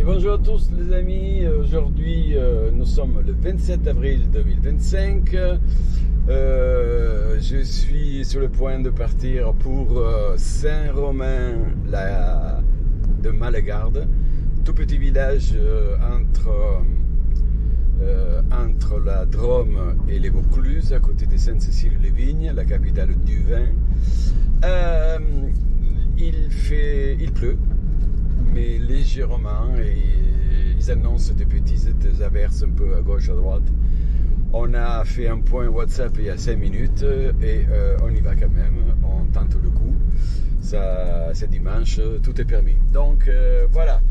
Et bonjour à tous les amis, aujourd'hui nous sommes le 27 avril 2025, je suis sur le point de partir pour Saint-Romain de Malegarde, tout petit village entre la Drôme et les Vaucluse, à côté de Sainte-Cécile-les-Vignes, la capitale du vin. Il pleut, mais légèrement, et ils annoncent des petites averses un peu à gauche, à droite. On a fait un point WhatsApp il y a 5 minutes et on y va quand même, on tente le coup. C'est dimanche, tout est permis. Donc voilà,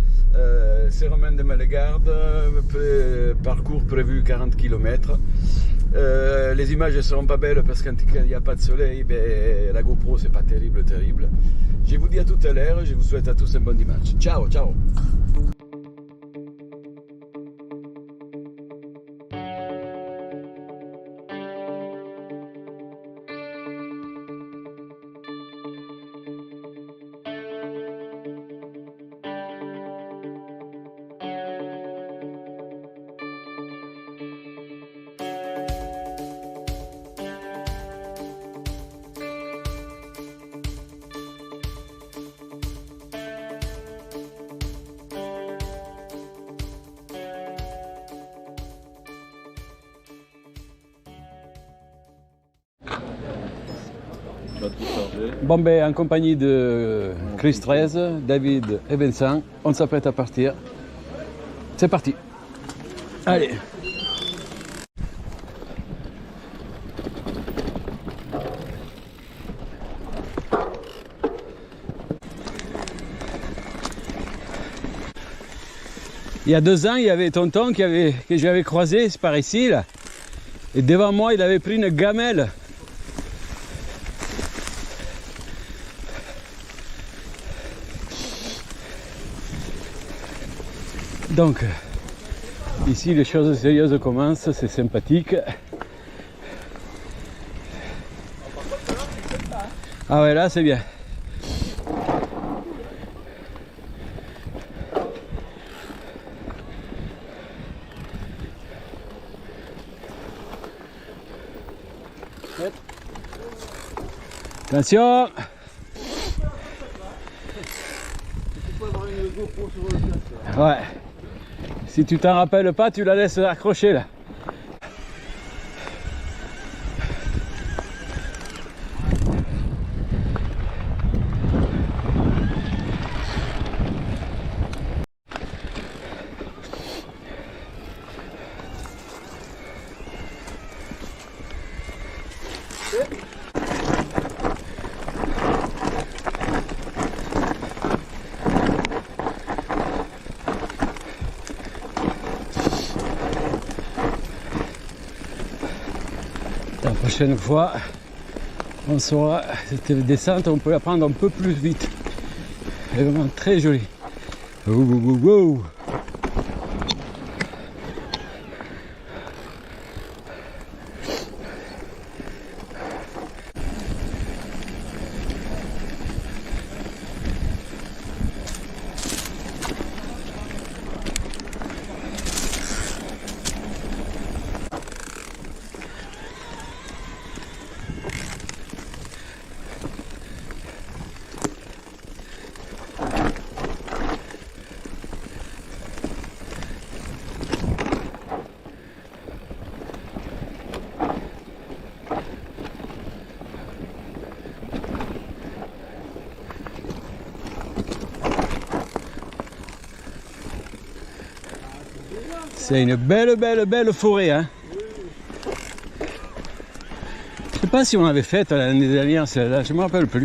Saint-Romain de Malegarde, parcours prévu 40 km. Les images ne seront pas belles parce qu'il n'y a pas de soleil, ben, la GoPro c'est pas terrible. Je vous dis à tout à l'heure, je vous souhaite à tous un bon dimanche. Ciao, ciao. Bon ben, en compagnie de Chris 13, David et Vincent, on s'apprête à partir. C'est parti. Allez. Il y a 2 ans, il y avait Tonton que j'avais croisé, c'est par ici là. Et devant moi, il avait pris une gamelle. Donc, ici les choses sérieuses commencent, c'est sympathique. Ah ouais, là c'est bien. Attention! Ouais. Si tu t'en rappelles pas, tu la laisses accrocher là. La prochaine fois, on saura, cette descente, on peut la prendre un peu plus vite. Elle est vraiment très jolie. Wow. C'est une belle forêt, hein. Je sais pas si on avait fait l'année dernière celle-là, je me rappelle plus.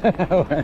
Ouais.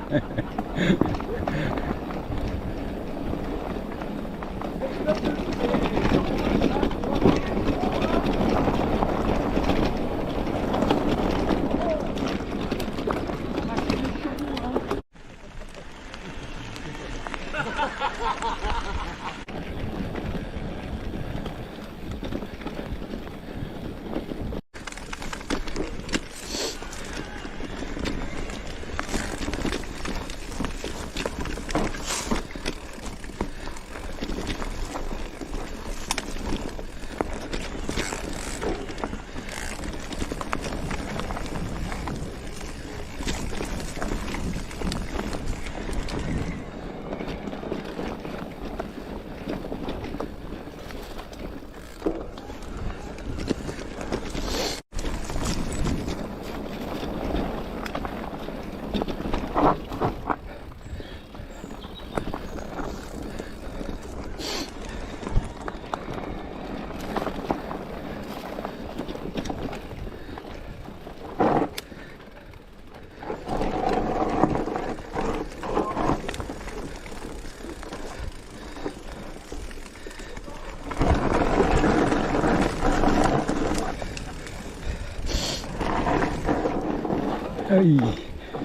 Aïe.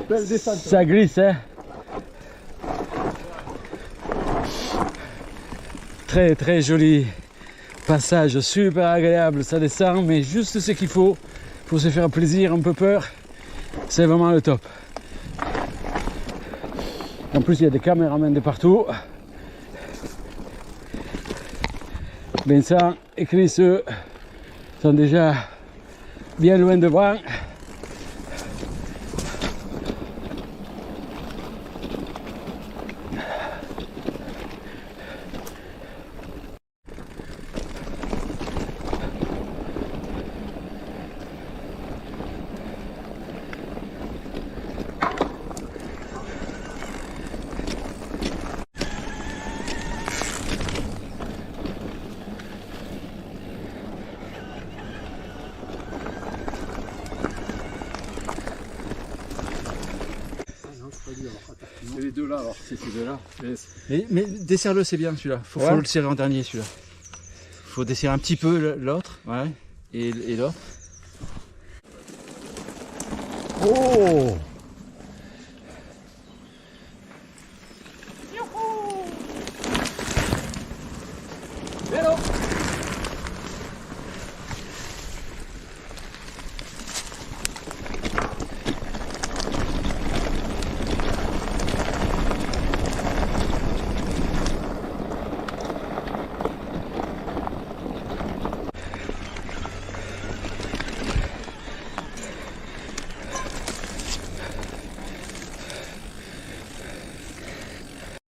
Belle descente. Ça glisse, hein. Très très joli passage, super agréable, ça descend, mais juste ce qu'il faut pour se faire plaisir, un peu peur, c'est vraiment le top. En plus, il y a des caméramans de partout. Vincent et Chris sont déjà bien loin devant. C'est les deux là alors, c'est ces deux là. Mais desserre-le, c'est bien celui-là. Faut le serrer en dernier celui-là. Faut desserrer un petit peu l'autre, ouais, et l'autre. Oh! Vélo.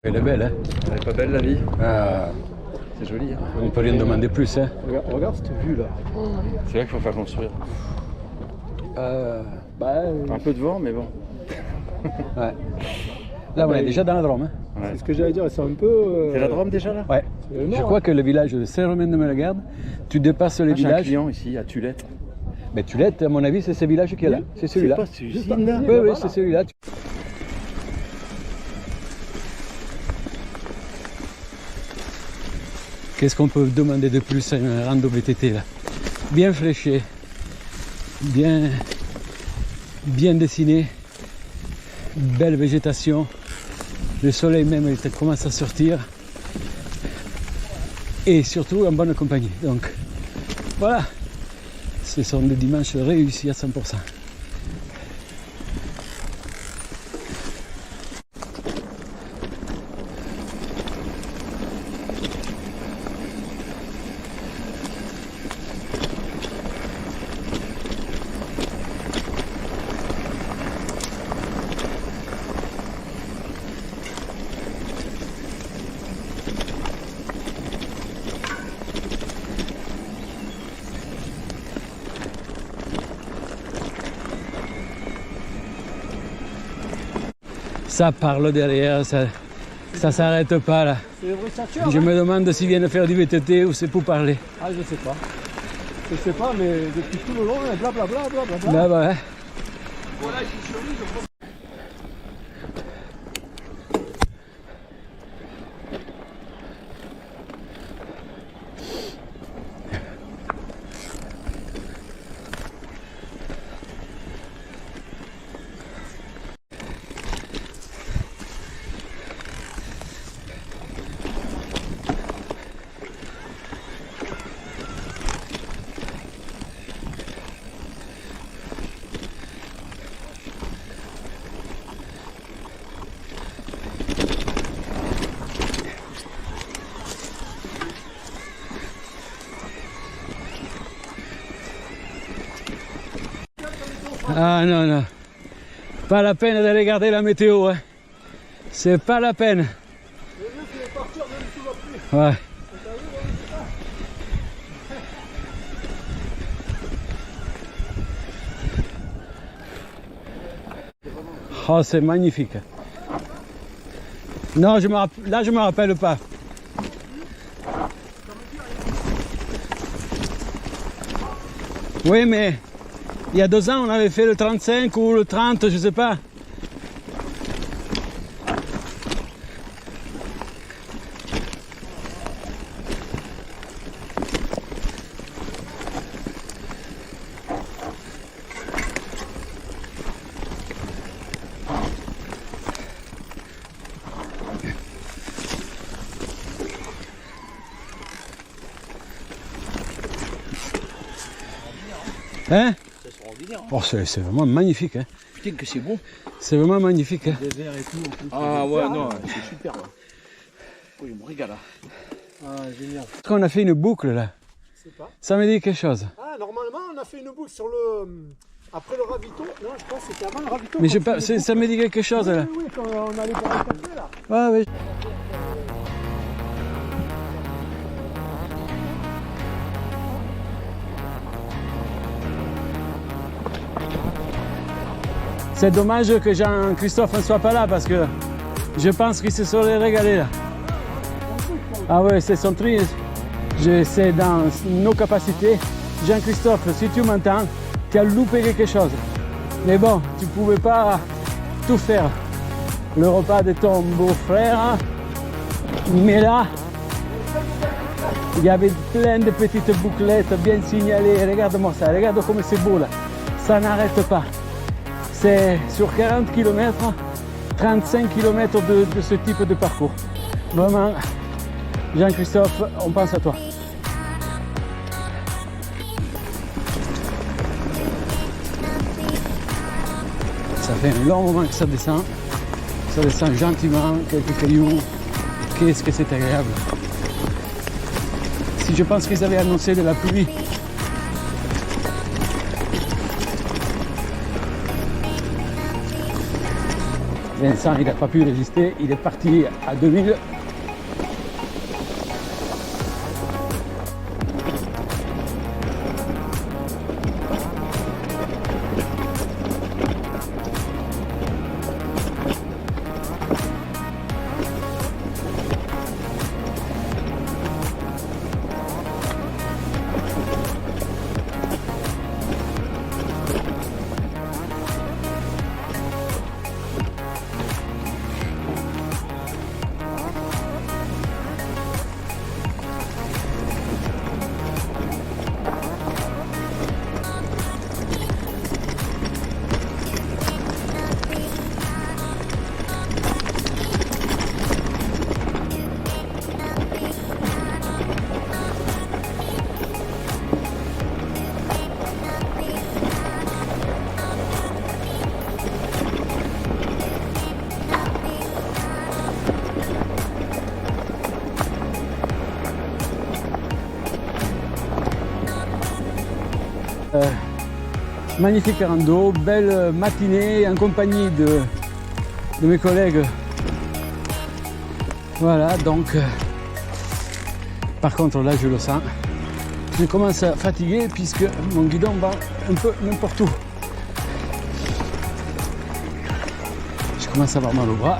Elle est belle, hein? Elle est pas belle la vie. Ah, C'est joli. Hein. on peut rien demander plus, hein? Regarde cette vue là. C'est là qu'il faut faire construire. Un peu de vent, mais bon. Ouais. Là, on est déjà dans la Drôme. Hein? Ouais. C'est ce que j'allais dire, c'est un peu. C'est la Drôme déjà là? Ouais. C'est le Je nord, crois que le village de Saint-Romain-de-Melegarde, tu dépasses les J'ai un villages. client ici à Tulette. Mais Tulette, à mon avis, c'est ce village qui est là. C'est celui-là. C'est pas cette usine là? Oui, oui, c'est celui-là. Qu'est-ce qu'on peut demander de plus à un rando VTT là? Bien fléché, bien dessiné, belle végétation, le soleil même il commence à sortir et surtout en bonne compagnie. Donc voilà, ce sont des dimanches réussis à 100%. Ça parle derrière, ça s'arrête pas là. C'est les bruissatures. Je me demande s'ils viennent faire du VTT ou c'est pour parler. Ah, je sais pas. Je sais pas, mais depuis tout le long, blablabla, blablabla. Bah ouais. Voilà, je suis sur lui, je crois. Ah non, non. Pas la peine d'aller regarder la météo. Hein. C'est pas la peine. Ouais. Oh, c'est magnifique. Non, là je me rappelle pas. Oui, mais il y a 2 ans, on avait fait le 35 ou le 30, je sais pas. Hein? Oh, c'est vraiment magnifique. Hein? Putain que c'est bon. C'est vraiment magnifique. Hein? Des verres et tout. En plus, Ah ouais, non, c'est super. Là. Oui, je me régale là. Ah, génial. On a fait une boucle là. Je sais pas. Ça me dit quelque chose. Ah, normalement, on a fait une boucle sur le... Après le ravito. Non, je pense que c'était avant le ravito. Mais je sais pas, ça me dit quelque chose là. Oui, quand on allait boire un café là. Ah, oui. C'est dommage que Jean-Christophe ne soit pas là parce que je pense qu'il se serait régalé là. Ah ouais, c'est son tri. C'est dans nos capacités. Jean-Christophe, si tu m'entends, tu as loupé quelque chose. Mais bon, tu ne pouvais pas tout faire. Le repas de ton beau-frère. Mais là, il y avait plein de petites bouclettes bien signalées. Regarde-moi ça, regarde comme c'est beau là. Ça n'arrête pas. C'est sur 40 km, 35 km de ce type de parcours. Vraiment, Jean-Christophe, on pense à toi. Ça fait un long moment que ça descend. Ça descend gentiment, quelques cailloux. Qu'est-ce que c'est agréable. Si je pense qu'ils avaient annoncé de la pluie, Vincent, il n'a pas pu résister, il est parti à 2000. Magnifique rando, belle matinée en compagnie de mes collègues. Voilà, donc par contre là je le sens, je commence à fatiguer puisque mon guidon va un peu n'importe où. Je commence à avoir mal au bras.